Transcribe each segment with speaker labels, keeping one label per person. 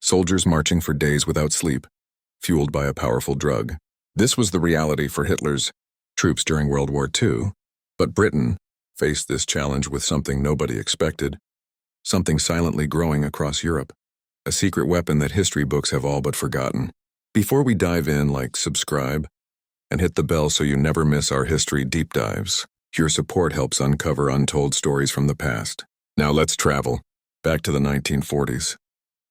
Speaker 1: soldiers marching for days without sleep, fueled by a powerful drug. This was the reality for Hitler's troops during World War II, but Britain faced this challenge with something nobody expected, something silently growing across Europe, a secret weapon that history books have all but forgotten. Before we dive in, subscribe, and hit the bell so you never miss our history deep dives. Your support helps uncover untold stories from the past. Now let's travel back to the 1940s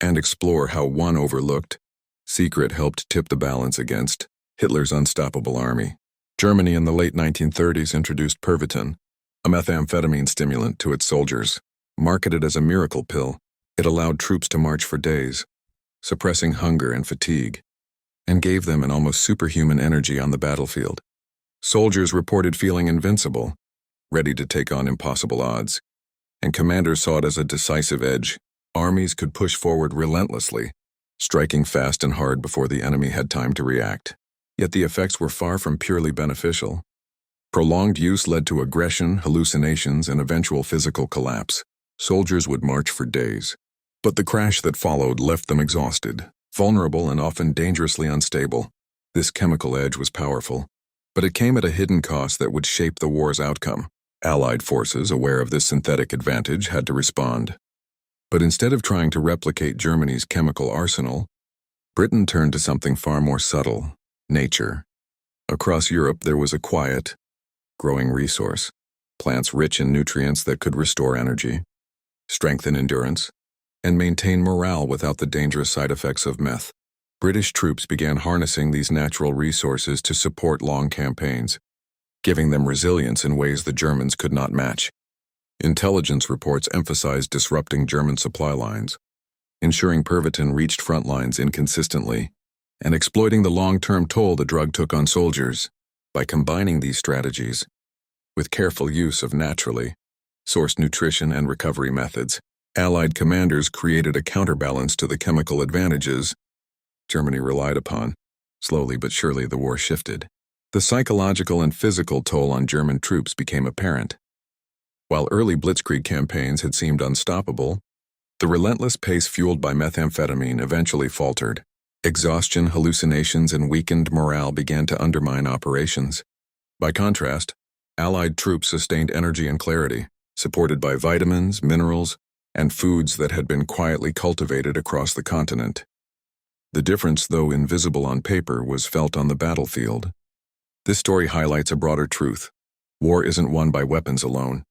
Speaker 1: and explore how one overlooked secret helped tip the balance against Hitler's unstoppable army. Germany in the late 1930s introduced Pervitin, a methamphetamine stimulant, to its soldiers. Marketed as a miracle pill, it allowed troops to march for days, suppressing hunger and fatigue, and gave them an almost superhuman energy on the battlefield. Soldiers reported feeling invincible, ready to take on impossible odds, and commanders saw it as a decisive edge. Armies could push forward relentlessly, striking fast and hard before the enemy had time to react. Yet the effects were far from purely beneficial. Prolonged use led to aggression, hallucinations, and eventual physical collapse. Soldiers would march for days, but the crash that followed left them exhausted, vulnerable, and often dangerously unstable. This chemical edge was powerful, but it came at a hidden cost that would shape the war's outcome. Allied forces, aware of this synthetic advantage, had to respond. But instead of trying to replicate Germany's chemical arsenal, Britain turned to something far more subtle: nature. Across Europe there was a quiet, growing resource: plants rich in nutrients that could restore energy, strengthen endurance, and maintain morale without the dangerous side effects of meth. British troops began harnessing these natural resources to support long campaigns, giving them resilience in ways the Germans could not match. Intelligence reports emphasized disrupting German supply lines, ensuring Pervitin reached front lines inconsistently, and exploiting the long-term toll the drug took on soldiers. By combining these strategies, with careful use of naturally sourced nutrition and recovery methods, Allied commanders created a counterbalance to the chemical advantages Germany relied upon. Slowly but surely the war shifted. The psychological and physical toll on German troops became apparent. While early blitzkrieg campaigns had seemed unstoppable, the relentless pace fueled by methamphetamine eventually faltered. Exhaustion, hallucinations, and weakened morale began to undermine operations. By contrast, Allied troops sustained energy and clarity, supported by vitamins, minerals, and foods that had been quietly cultivated across the continent. The difference, though invisible on paper, was felt on the battlefield. This story highlights a broader truth: war isn't won by weapons alone.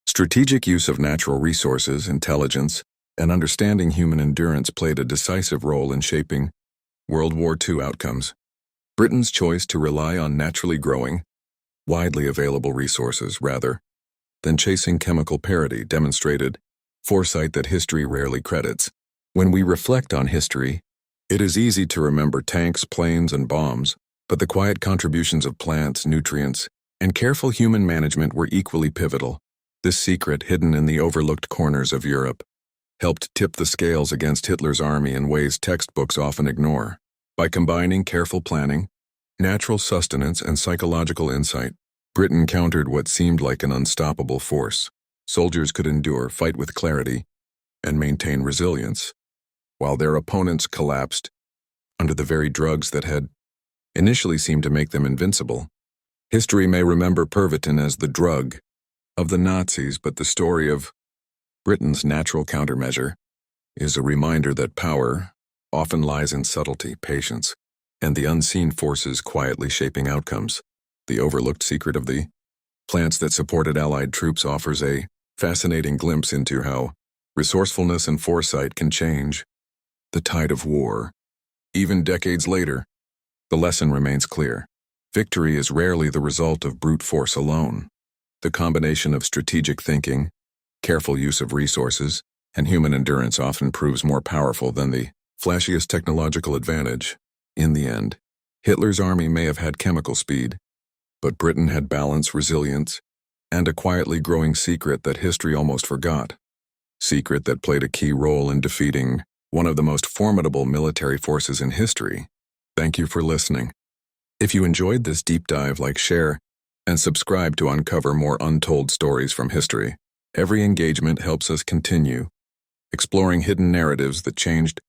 Speaker 1: Strategic use of natural resources, intelligence, and understanding human endurance played a decisive role in shaping World War II outcomes. Britain's choice to rely on naturally growing, widely available resources rather than chasing chemical parity demonstrated foresight that history rarely credits. When we reflect on history, it is easy to remember tanks, planes, and bombs, but the quiet contributions of plants, nutrients, and careful human management were equally pivotal. This secret, hidden in the overlooked corners of Europe, helped tip the scales against Hitler's army in ways textbooks often ignore. By combining careful planning, natural sustenance, and psychological insight, Britain countered what seemed like an unstoppable force. Soldiers could endure, fight with clarity, and maintain resilience, while their opponents collapsed under the very drugs that had initially seemed to make them invincible. History may remember Pervitin as the drug of the Nazis, but the story of Britain's natural countermeasure is a reminder that power often lies in subtlety, patience, and the unseen forces quietly shaping outcomes. The overlooked secret of the plants that supported Allied troops offers a fascinating glimpse into how resourcefulness and foresight can change the tide of war. Even decades later, the lesson remains clear: victory is rarely the result of brute force alone. The combination of strategic thinking, careful use of resources, and human endurance often proves more powerful than the flashiest technological advantage. In the end, Hitler's army may have had chemical speed, but Britain had balance, resilience, and a quietly growing secret that history almost forgot. Secret that played a key role in defeating one of the most formidable military forces in history. Thank you for listening. If you enjoyed this deep dive, share, and subscribe to uncover more untold stories from history. Every engagement helps us continue exploring hidden narratives that changed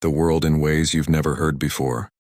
Speaker 1: the world in ways you've never heard before.